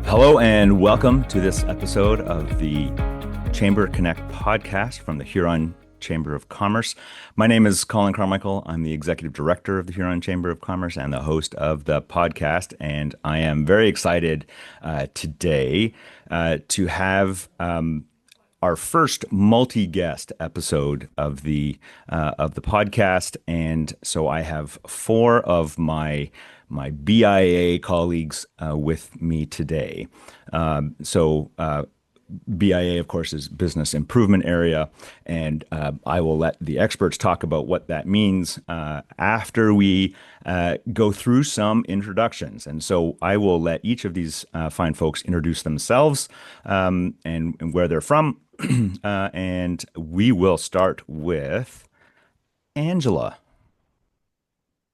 Hello and welcome to this episode of the Chamber Connect podcast from the Huron Chamber of Commerce. My name is Colin Carmichael. I'm the executive director of the Huron Chamber of Commerce and the host of the podcast. And I am very excited today to have our first multi-guest episode of the podcast. And so I have four of my BIA colleagues with me today. BIA, of course, is Business Improvement Area, and I will let the experts talk about what that means after we go through some introductions. And so I will let each of these fine folks introduce themselves and where they're from. And we will start with Angela.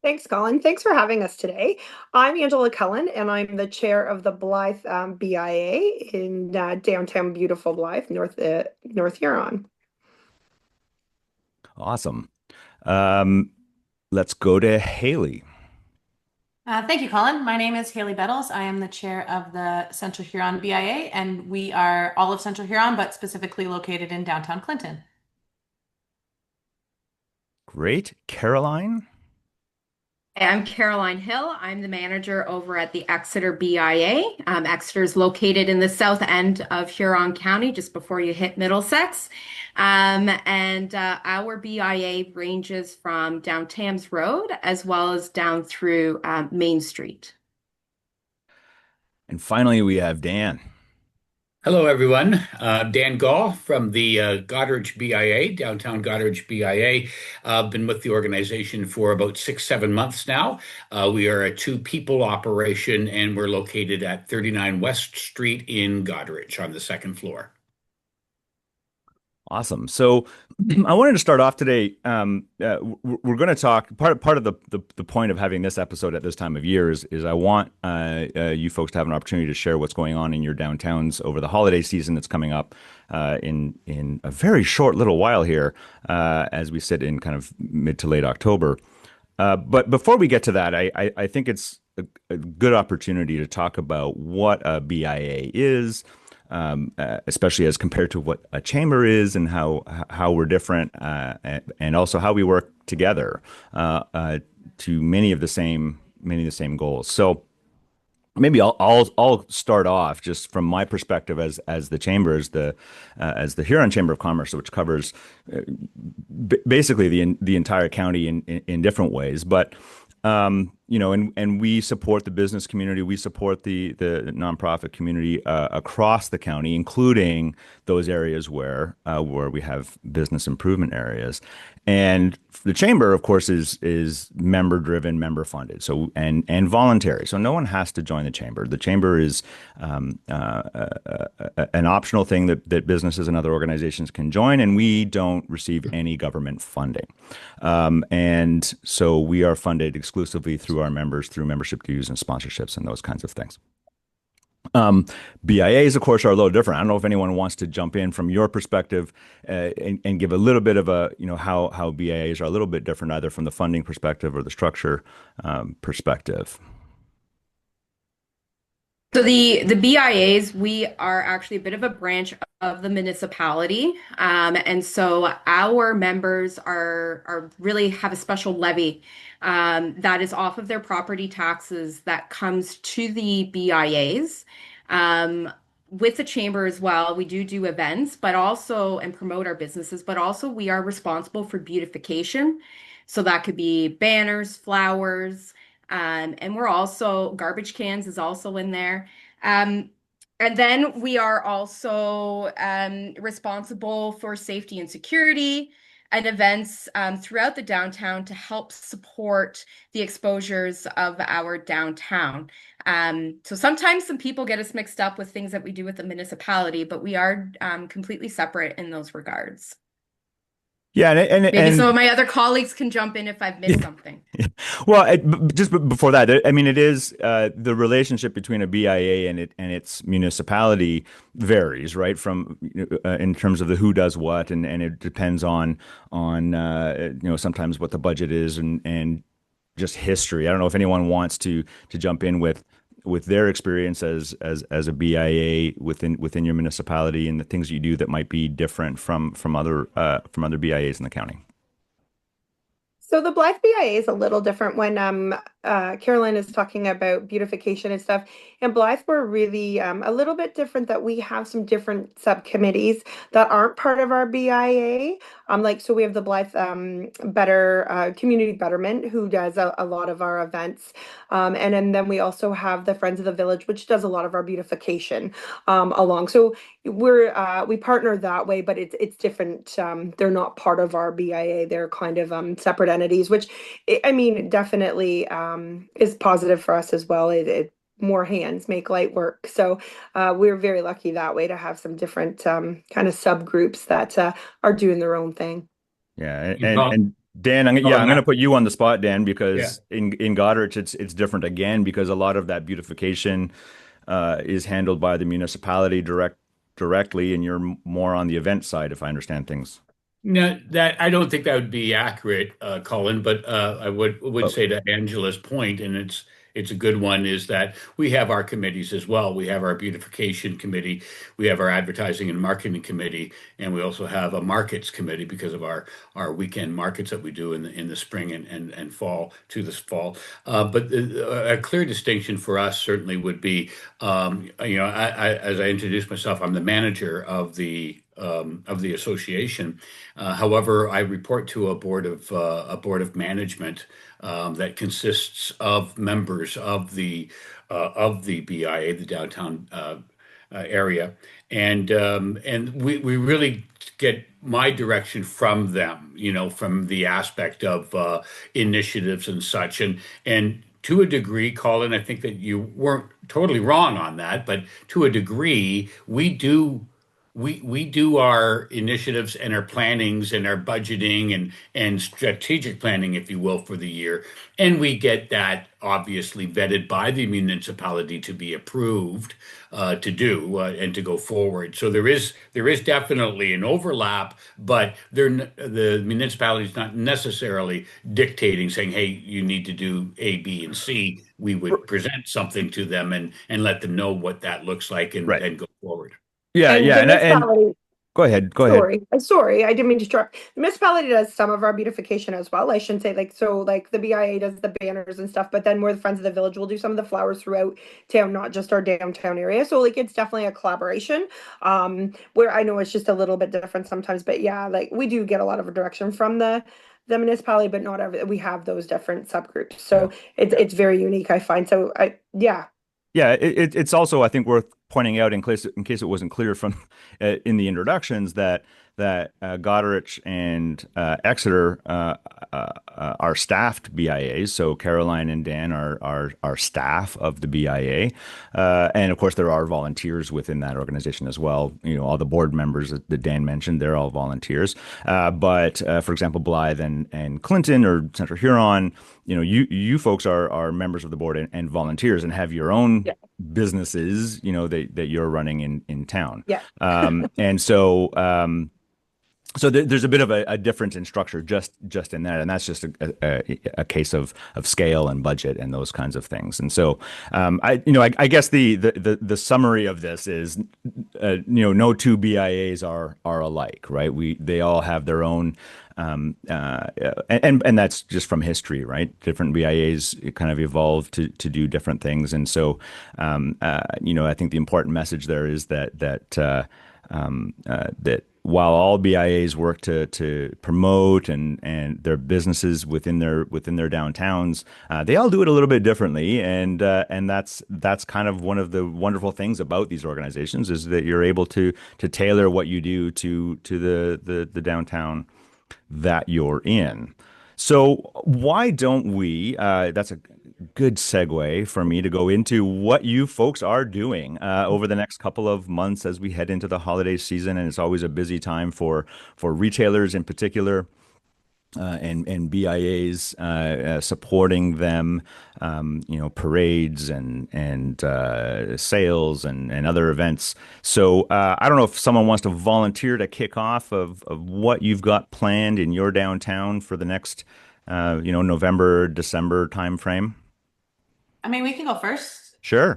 Thanks, Colin. Thanks for having us today. I'm Angela Cullen, and I'm the chair of the Blyth BIA in downtown beautiful Blyth, North Huron. Awesome. Let's go to Hayley. Thank you, Colin. My name is Hayley Bettles. I am the chair of the Central Huron BIA, and we are all of Central Huron, but specifically located in downtown Clinton. Great. Caroline? I'm Caroline Hill. I'm the manager over at the Exeter BIA. Exeter is located in the south end of Huron County, just before you hit Middlesex. Our BIA ranges from down Thames Road as well as down through Main Street. And finally, we have Dan. Hello, everyone. Dan Gall from the Goderich BIA, downtown Goderich BIA. I've been with the organization for about 6-7 months now. We are a two-people operation, and we're located at 39 West Street in Goderich on the second floor. Awesome. So I wanted to start off today. We're going to talk. Part of the point of having this episode at this time of year is I want you folks to have an opportunity to share what's going on in your downtowns over the holiday season that's coming up in a very short little while here as we sit in kind of mid to late October. But before we get to that, I think it's a good opportunity to talk about what a BIA is. Especially as compared to what a chamber is and how we're different, and also how we work together to many of the same goals. So maybe I'll start off just from my perspective as the chamber, as the Huron Chamber of Commerce, which covers basically the entire county in different ways, but. And we support the business community. We support the nonprofit community across the county, including those areas where we have business improvement areas. And the chamber, of course, is member driven, member funded, so and voluntary. So no one has to join the chamber. The chamber is an optional thing that businesses and other organizations can join, and we don't receive any government funding. And so we are funded exclusively through our members, through membership dues and sponsorships and those kinds of things. BIAs, of course, are a little different. I don't know if anyone wants to jump in from your perspective and give a little bit of how BIAs are a little bit different, either from the funding perspective or the structure perspective. So the BIAs, we are actually a bit of a branch of the municipality. And so our members are really have a special levy that is off of their property taxes that comes to the BIAs. With the chamber as well, we do events, but also and promote our businesses, but also we are responsible for beautification. So that could be banners, flowers, and we're also garbage cans is also in there. And then we are also responsible for safety and security and events throughout the downtown to help support the exposures of our downtown. So sometimes some people get us mixed up with things that we do with the municipality, but we are completely separate in those regards. Yeah, Maybe some of my other colleagues can jump in if I've missed something. Well, just before that, I mean, it is the relationship between a BIA and its municipality varies, right? From in terms of the who does what, and it depends on sometimes what the budget is and just history. I don't know if anyone wants to jump in with with their experience as a BIA within your municipality and the things you do that might be different from other BIAs in the county. So the Blyth BIA is a little different when Carolyn is talking about beautification and stuff. And Blyth, we're really a little bit different that we have some different subcommittees that aren't part of our BIA. So we have the Blyth Community Betterment, who does a lot of our events. And then we also have the Friends of the Village, which does a lot of our beautification along. So we partner that way, but it's different. They're not part of our BIA. They're kind of separate entities, which I mean definitely is positive for us as well. It more hands make light work. So we're very lucky that way to have some different kind of subgroups that are doing their own thing. Yeah, You call- and Dan, I'm going to put you on the spot, Dan, Yeah. because in Goderich it's different again because a lot of that beautification is handled by the municipality directly, and you're more on the event side, if I understand things. No, that I don't think that would be accurate, Colin. But I would Oh, say to Angela's point, and it's a good one, is that we have our committees as well. We have our beautification committee, we have our advertising and marketing committee, and we also have a markets committee because of our weekend markets that we do in the spring and fall to this fall. But a clear distinction for us certainly would be, as I introduced myself, I'm the manager of the association. However, I report to a board of management that consists of members of the BIA, the downtown area, and we really get my direction from them, from the aspect of initiatives and such, and to a degree, Colin, I think that you weren't totally wrong on that, but to a degree, we do our initiatives and our plannings and our budgeting and strategic planning, if you will, for the year. And we get that obviously vetted by the municipality to be approved to do and to go forward. So there is definitely an overlap, but the municipality is not necessarily dictating, saying, "Hey, you need to do A, B, and C." We would present something to them and let them know what that looks like and right. then go forward. Yeah, And yeah, the and municipality, go ahead, go ahead. sorry, I didn't mean to interrupt. The municipality does some of our beautification as well. I shouldn't say like the BIA does the banners and stuff, but then we're the Friends of the Village. We'll do some of the flowers throughout town, not just our downtown area. So like it's definitely a collaboration. Where I know it's just a little bit different sometimes, but yeah, like we do get a lot of direction from the municipality, but not every we have those different subgroups. Yeah. So it's very unique, I find. So yeah. Yeah, it's also I think worth pointing out in case it wasn't clear from in the introductions that Goderich and Exeter are staffed BIAs. So Caroline and Dan are staff of the BIA, and of course there are volunteers within that organization as well. All the board members that Dan mentioned, they're all volunteers. But for example, Blythe and Clinton or Central Huron, you folks are members of the board and volunteers and have your own Yeah. businesses, that you're running in town. Yeah. And so there's a bit of a difference in structure just in that, and that's just a case of scale and budget and those kinds of things. And so I guess the summary of this is no two BIAs are alike, right? They all have their own and that's just from history, right? Different BIAs kind of evolved to do different things, and so I think the important message there is that while all BIAs work to promote and their businesses within their downtowns, they all do it a little bit differently, and that's kind of one of the wonderful things about these organizations is that you're able to tailor what you do to the downtown that you're in. So why don't we? That's a good segue for me to go into what you folks are doing over the next couple of months as we head into the holiday season, and it's always a busy time for retailers in particular. And BIAs supporting them, parades and sales and other events. So I don't know if someone wants to volunteer to kick off of what you've got planned in your downtown for the next, November, December timeframe. I mean, we can go first. Sure.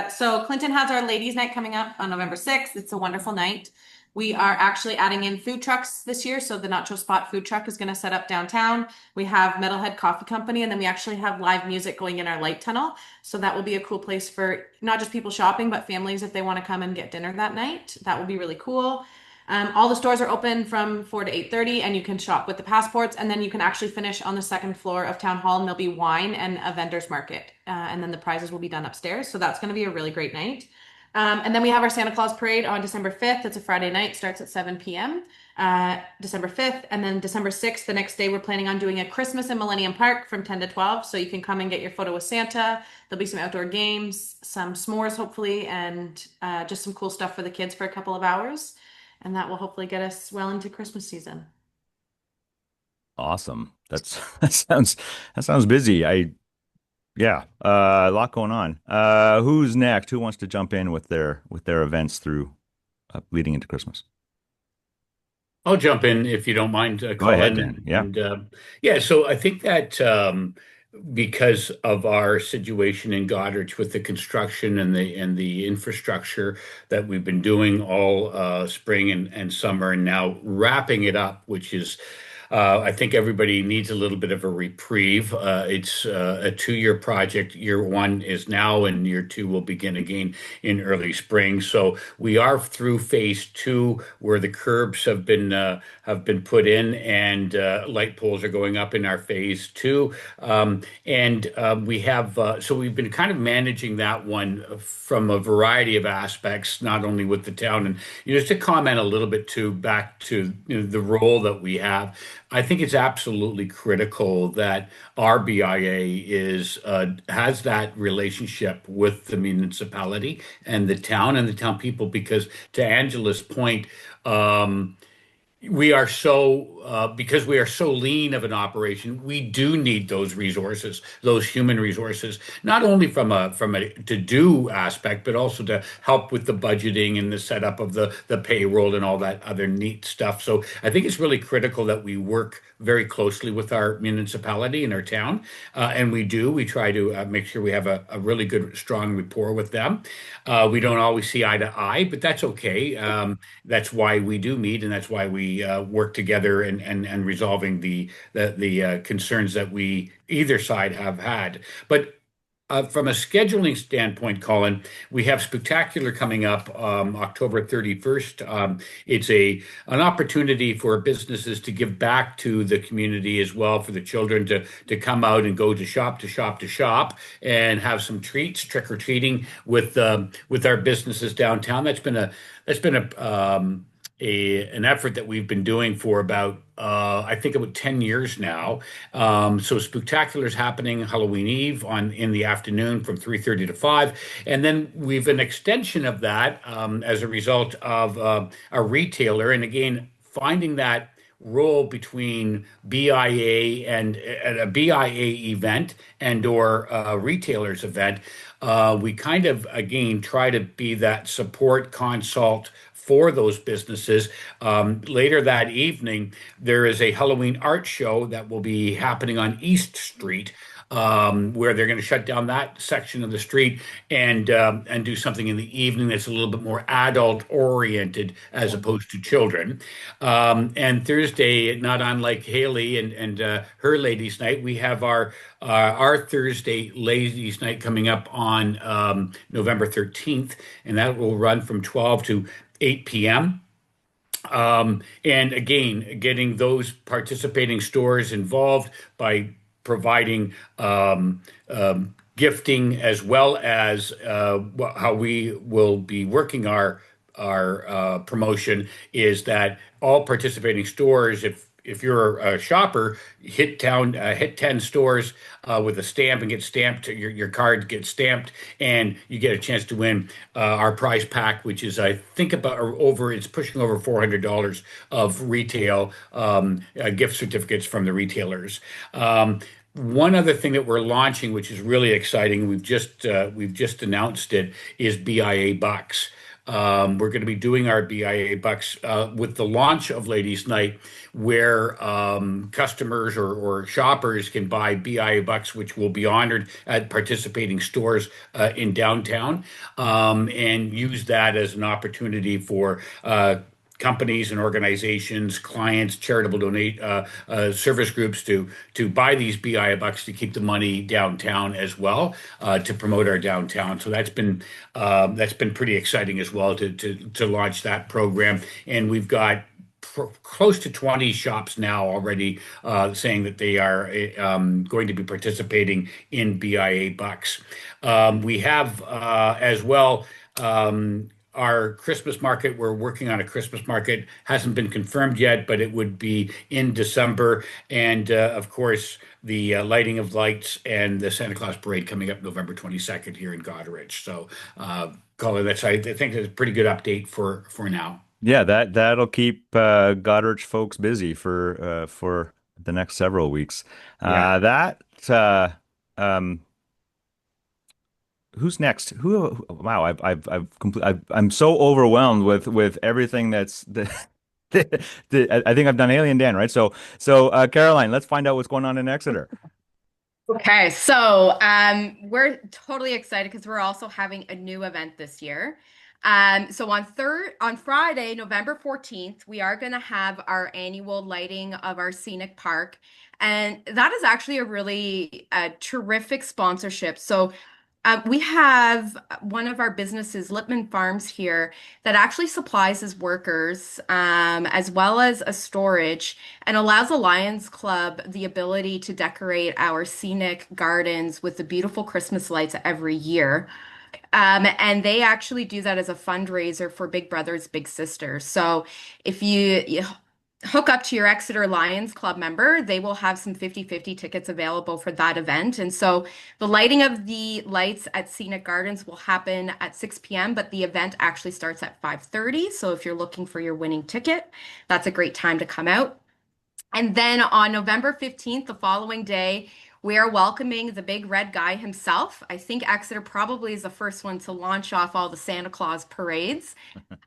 So Clinton has our ladies' night coming up on November 6th. It's a wonderful night. We are actually adding in food trucks this year. So the Nacho Spot food truck is going to set up downtown. We have Metalhead Coffee Company, and then we actually have live music going in our light tunnel. So that will be a cool place for not just people shopping, but families if they want to come and get dinner that night. That will be really cool. All the stores are open from 4 to 8:30, and you can shop with the passports, and then you can actually finish on the second floor of Town Hall, and there'll be wine and a vendor's market, and then the prizes will be done upstairs. So that's going to be a really great night. And then we have our Santa Claus Parade on December 5th. It's a Friday night, starts at 7 p.m. December 5th, and then December 6th, the next day, we're planning on doing a Christmas in Millennium Park from 10 to 12. So you can come and get your photo with Santa. There'll be some outdoor games, some s'mores, hopefully, and just some cool stuff for the kids for a couple of hours. And that will hopefully get us well into Christmas season. Awesome. That sounds busy. Yeah, a lot going on. Who's next? Who wants to jump in with their events through leading into Christmas? I'll jump in if you don't mind, Go ahead, Colin. Dan. Yeah. Yeah, so I think that because of our situation in Goderich with the construction and the infrastructure that we've been doing all spring and summer, and now wrapping it up, which is I think everybody needs a little bit of a reprieve. It's a 2-year project. Year one is now, and year two will begin again in early spring. So we are through phase two, where the curbs have been put in, and light poles are going up in our phase two. We have so we've been kind of managing that one from a variety of aspects, not only with the town. And just to comment a little bit too, back to the role that we have. I think it's absolutely critical that our BIA has that relationship with the municipality and the town people, because to Angela's point, we are because we are so lean of an operation, we do need those resources, those human resources, not only from a to do aspect, but also to help with the budgeting and the setup of the payroll and all that other neat stuff. So I think it's really critical that we work very closely with our municipality and our town, and we try to make sure we have a really good, strong rapport with them. We don't always see eye to eye, but that's okay. That's why we do meet, and that's why we work together and resolving the concerns that we either side have had. But from a scheduling standpoint, Colin, we have Spectacular coming up October 31st. It's an opportunity for businesses to give back to the community as well, for the children to come out and go to shop and have some treats, trick or treating with our businesses downtown. An effort that we've been doing for about I think about 10 years now. So Spectacular is happening Halloween Eve in the afternoon from 3:30 to 5, and then we've an extension of that as a result of a retailer, and again finding that role between BIA and a BIA event and or a retailer's event. We kind of again try to be that support consult for those businesses. Later that evening, there is a Halloween art show that will be happening on East Street, where they're going to shut down that section of the street and do something in the evening that's a little bit more adult oriented as opposed to children. And Thursday, not unlike Hayley and her ladies' night, we have our Thursday ladies' night coming up on November 13th, and that will run from 12 to 8 p.m. And again, getting those participating stores involved by providing gifting, as well as how we will be working our promotion is that all participating stores, if you're a shopper, hit 10 stores with a stamp and get stamped. Your card gets stamped, and you get a chance to win our prize pack, which is I think it's pushing over $400 of retail gift certificates from the retailers. One other thing that we're launching, which is really exciting, we've just announced it, is BIA Bucks. we're going to be doing our BIA bucks with the launch of Ladies Night, where customers or shoppers can buy BIA bucks, which will be honored at participating stores in downtown, and use that as an opportunity for companies and organizations, clients, charitable donate service groups to buy these BIA bucks to keep the money downtown as well, to promote our downtown. So that's been pretty exciting as well to launch that program. And we've got close to 20 shops now already saying that they are going to be participating in BIA bucks. We have as well. Our Christmas market, we're working on a Christmas market, hasn't been confirmed yet, but it would be in December. And of course, the lighting of lights and the Santa Claus parade coming up November 22nd here in Goderich. So, Colin, I think that's a pretty good update for now. Yeah, that'll keep Goderich folks busy for the next several weeks. Yeah. That um, Who's next? Wow, I'm so overwhelmed with everything I think I've done Alien Dan, right? So Caroline, let's find out what's going on in Exeter. Okay, so we're totally excited because we're also having a new event this year. So on Friday, November 14th, we are going to have our annual lighting of our scenic park. And that is actually a really terrific sponsorship. So we have one of our businesses, Lipman Farms here, that actually supplies his workers, as well as a storage, and allows the Lions Club the ability to decorate our scenic gardens with the beautiful Christmas lights every year. And they actually do that as a fundraiser for Big Brothers Big Sisters. So if you hook up to your Exeter Lions Club member, they will have some 50/50 tickets available for that event. And so the lighting of the lights at Scenic Gardens will happen at 6 p.m., but the event actually starts at 5:30. So if you're looking for your winning ticket, that's a great time to come out. And then on November 15th, the following day, we are welcoming the big red guy himself. I think Exeter probably is the first one to launch off all the Santa Claus parades.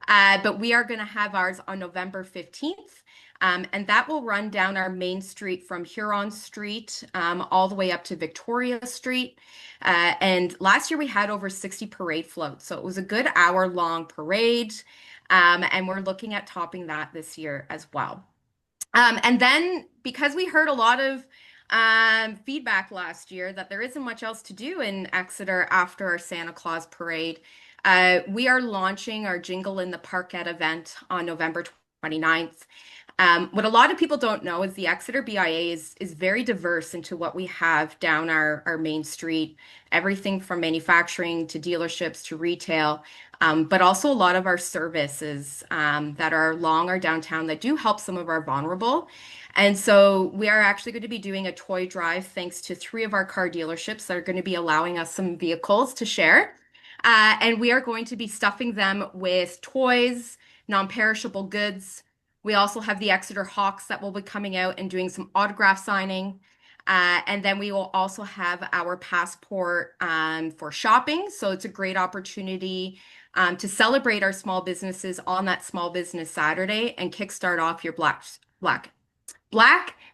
But we are going to have ours on November 15th. And that will run down our main street from Huron Street all the way up to Victoria Street. And last year we had over 60 parade floats. So it was a good hour-long parade. And we're looking at topping that this year as well. And then because we heard a lot of feedback last year that there isn't much else to do in Exeter after our Santa Claus parade, we are launching our Jingle in the Parkette event on November 29th. What a lot of people don't know is the Exeter BIA is very diverse into what we have down our main street, everything from manufacturing to dealerships to retail, but also a lot of our services that are along our downtown that do help some of our vulnerable. And so we are actually going to be doing a toy drive thanks to 3 of our car dealerships that are going to be allowing us some vehicles to share. And we are going to be stuffing them with toys, non-perishable goods. We also have the Exeter Hawks that will be coming out and doing some autograph signing. And then we will also have our passport for shopping. So it's a great opportunity to celebrate our small businesses on that Small Business Saturday and kickstart off your Black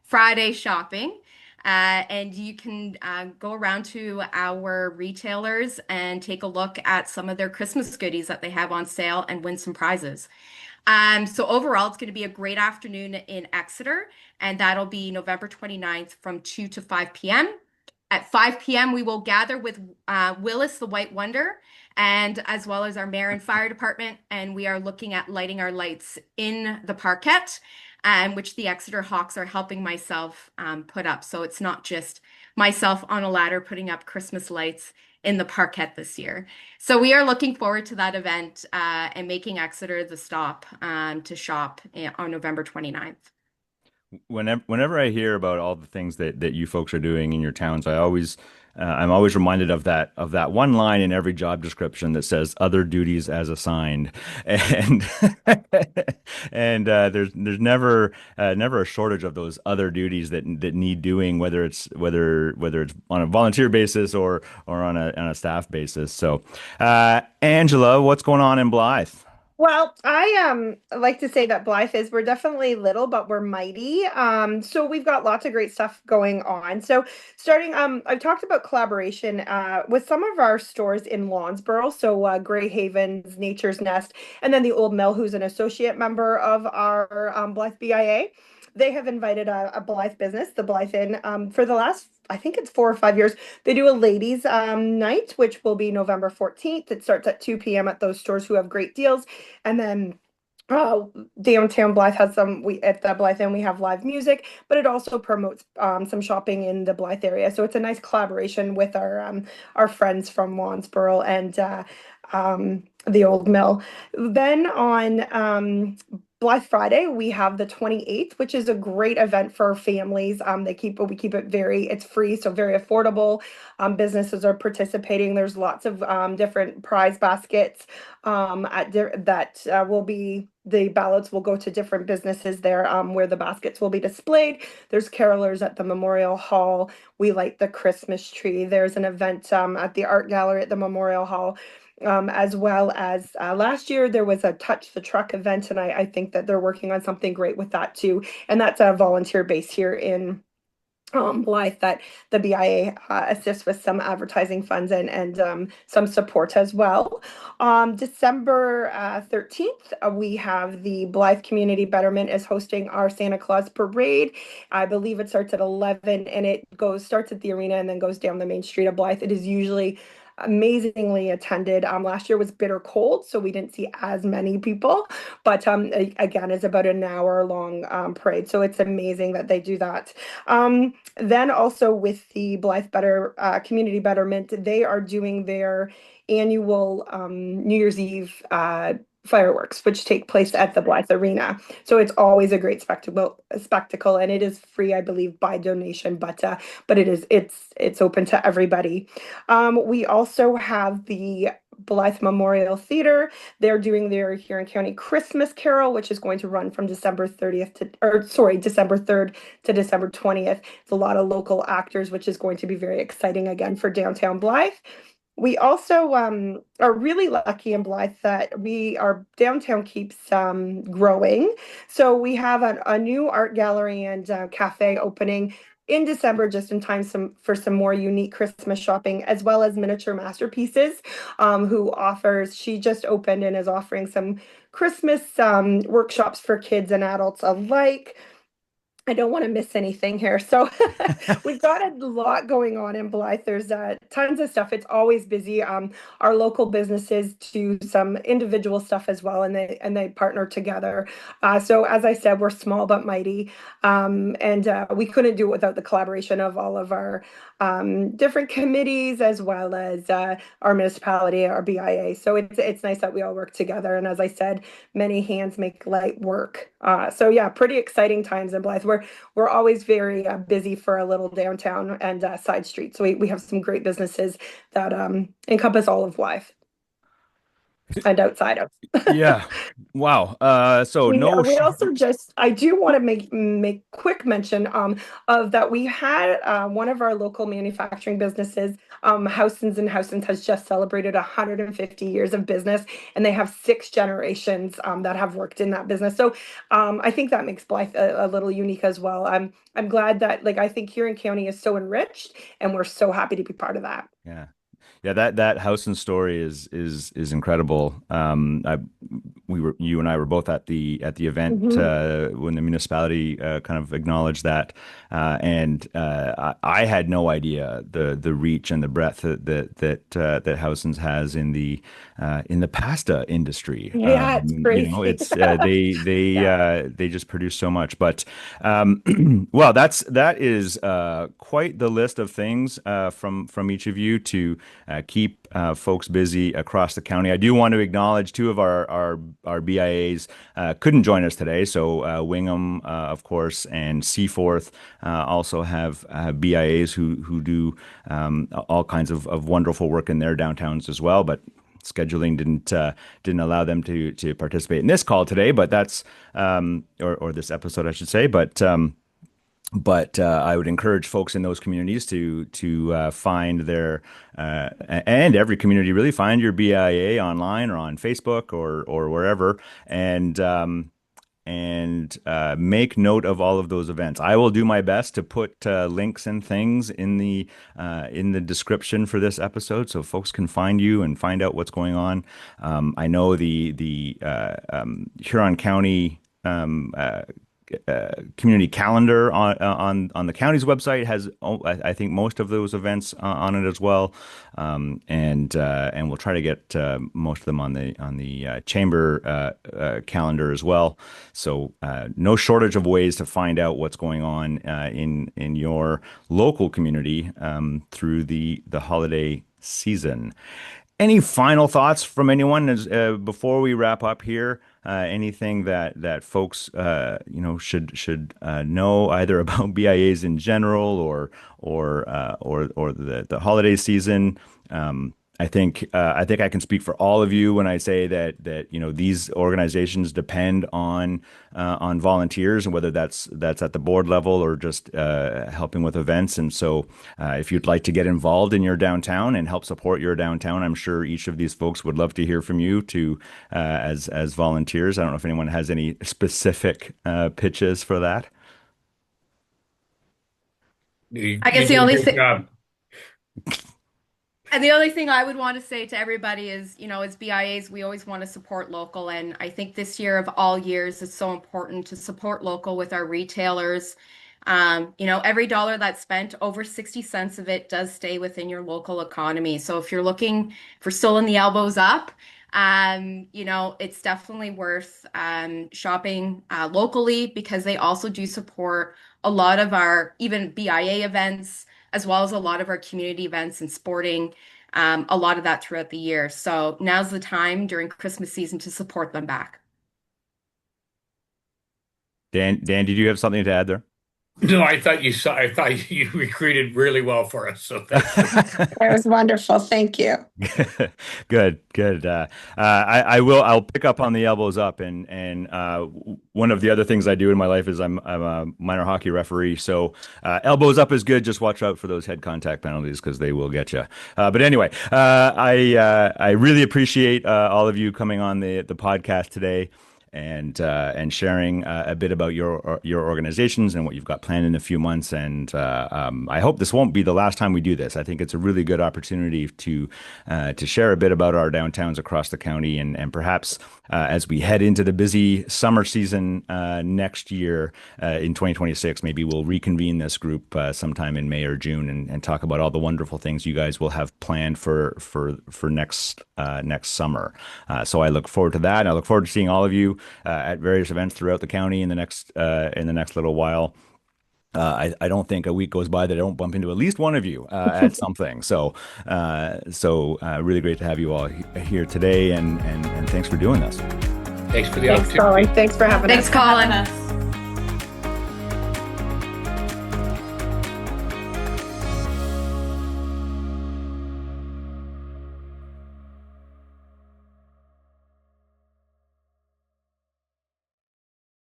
Friday shopping. And you can go around to our retailers and take a look at some of their Christmas goodies that they have on sale and win some prizes. So overall, it's going to be a great afternoon in Exeter, and that'll be November 29th from 2 to 5 p.m. At 5 p.m., we will gather with Willis, the White Wonder, and as well as our mayor and fire department, and we are looking at lighting our lights in the parkette, which the Exeter Hawks are helping myself put up. So it's not just myself on a ladder putting up Christmas lights in the parkette this year. So we are looking forward to that event and making Exeter the stop to shop on November 29th. Whenever I hear about all the things that you folks are doing in your towns, I always I'm always reminded of that one line in every job description that says "other duties as assigned," and there's never a shortage of those other duties that need doing, whether it's on a volunteer basis or on a staff basis. So, Angela, what's going on in Blythe? Well, I like to say that Blythe is we're definitely little, but we're mighty. So we've got lots of great stuff going on. So starting, I've talked about collaboration with some of our stores in Lawnsboro. So Grey Havens, Nature's Nest, and then the Old Mill, who's an associate member of our Blythe BIA. They have invited a Blythe business, the Blythe Inn, for the last, I think it's 4 or 5 years. They do a ladies' night, which will be November 14th. It starts at 2 p.m. at those stores who have great deals. And then downtown Blythe has we at the Blythe Inn we have live music, but it also promotes some shopping in the Blythe area. So it's a nice collaboration with our friends from Wandsboro and the Old Mill. Then on Blythe Friday, we have the 28th, which is a great event for families. We keep it it's free, so very affordable. Businesses are participating. There's lots of different prize baskets that will be the ballots will go to different businesses there where the baskets will be displayed. There's carolers at the Memorial Hall. We light the Christmas tree. There's an event at the art gallery at the Memorial Hall. As well as last year, there was a Touch the Truck event, and I think that they're working on something great with that too. And that's a volunteer base here in Blythe that the BIA assists with some advertising funds and some support as well. December 13th, we have the Blythe Community Betterment is hosting our Santa Claus Parade. I believe it starts at 11 and starts at the arena and then goes down the main street of Blythe. It is usually amazingly attended. Last year was bitter cold, so we didn't see as many people, but again, it's about an hour long parade, so it's amazing that they do that. Then also with the Blythe Community Betterment, they are doing their annual New Year's Eve fireworks, which take place at the Blythe Arena. So it's always a great spectacle, and it is free, I believe, by donation, but it's open to everybody. We also have the Blythe Memorial Theater. They're doing their Huron County Christmas Carol, which is going to run from December 3rd to December 20th. It's a lot of local actors, which is going to be very exciting again for downtown Blythe. We also are really lucky in Blythe that our downtown keeps growing. So we have a new art gallery and cafe opening in December, just in time for some more unique Christmas shopping, as well as Miniature Masterpieces, she just opened and is offering some Christmas workshops for kids and adults alike. I don't want to miss anything here. So we've got a lot going on in Blythe. There's tons of stuff. It's always busy. Our local businesses do some individual stuff as well, and they partner together. So as I said, we're small but mighty, and we couldn't do it without the collaboration of all of our different committees as well as our municipality, our BIA. So it's nice that we all work together. And as I said, many hands make light work. So yeah, pretty exciting times in Blythe. We're always very busy for a little downtown and side street. So we have some great businesses that encompass all of Blythe and outside of. Yeah. Wow. So I do want to make quick mention of that we had one of our local manufacturing businesses, Housens and Housens, has just celebrated 150 years of business, and they have 6 generations that have worked in that business. So I think that makes Blythe a little unique as well. I'm glad that I think Huron County is so enriched, and we're so happy to be part of that. Yeah. Yeah, that house and story is incredible. You and I were both at the event when the municipality kind of acknowledged that, and I had no idea the reach and the breadth that Housens has in the pasta industry. Yeah, it's crazy. It's they just produce so much. But well, that is quite the list of things from each of you to keep folks busy across the county. I do want to acknowledge two of our BIAs couldn't join us today. So Wingham, of course, and Seaforth also have BIAs who do all kinds of wonderful work in their downtowns as well. But scheduling didn't allow them to participate in this call today. But that's or this episode, I should say. But I would encourage folks in those communities to find their and every community really find your BIA online or on Facebook or wherever, and make note of all of those events. I will do my best to put links and things in the description for this episode, so folks can find you and find out what's going on. I know the Huron County community calendar on the county's website has, I think, most of those events on it as well, and we'll try to get most of them on the chamber calendar as well. So no shortage of ways to find out what's going on in your local community through the holiday season. Any final thoughts from anyone before we wrap up here? Anything that folks should know either about BIAs in general or the holiday season? I think I can speak for all of you when I say that these organizations depend on volunteers, and whether that's at the board level or just helping with events. And so, if you'd like to get involved in your downtown and help support your downtown, I'm sure each of these folks would love to hear from you as volunteers. I don't know if anyone has any specific pitches for that. I guess the only thing. And the only thing I would want to say to everybody is, as BIAs, we always want to support local. And I think this year of all years, it's so important to support local with our retailers. Every dollar that's spent, over 60 cents of it does stay within your local economy. So if you're looking for still in the elbows up, it's definitely worth shopping locally, because they also do support a lot of our even BIA events, as well as a lot of our community events and sporting, a lot of that throughout the year. So now's the time during Christmas season to support them back. Dan, did you have something to add there? No, I thought you recruited really well for us. So thanks. That was wonderful. Thank you. Good. I'll pick up on the elbows up, and one of the other things I do in my life is I'm a minor hockey referee. So elbows up is good. Just watch out for those head contact penalties, because they will get you. But anyway, I really appreciate all of you coming on the podcast today, and sharing a bit about your organizations and what you've got planned in a few months. And I hope this won't be the last time we do this. I think it's a really good opportunity to share a bit about our downtowns across the county, and perhaps as we head into the busy summer season next year in 2026, maybe we'll reconvene this group sometime in May or June and talk about all the wonderful things you guys will have planned for next summer. So I look forward to that. And I look forward to seeing all of you at various events throughout the county in the next little while. I don't think a week goes by that I don't bump into at least one of you at something. So really great to have you all here today, and thanks for doing this. Thanks for the Thanks, opportunity. Colin. Thanks for having us. Thanks, Colin.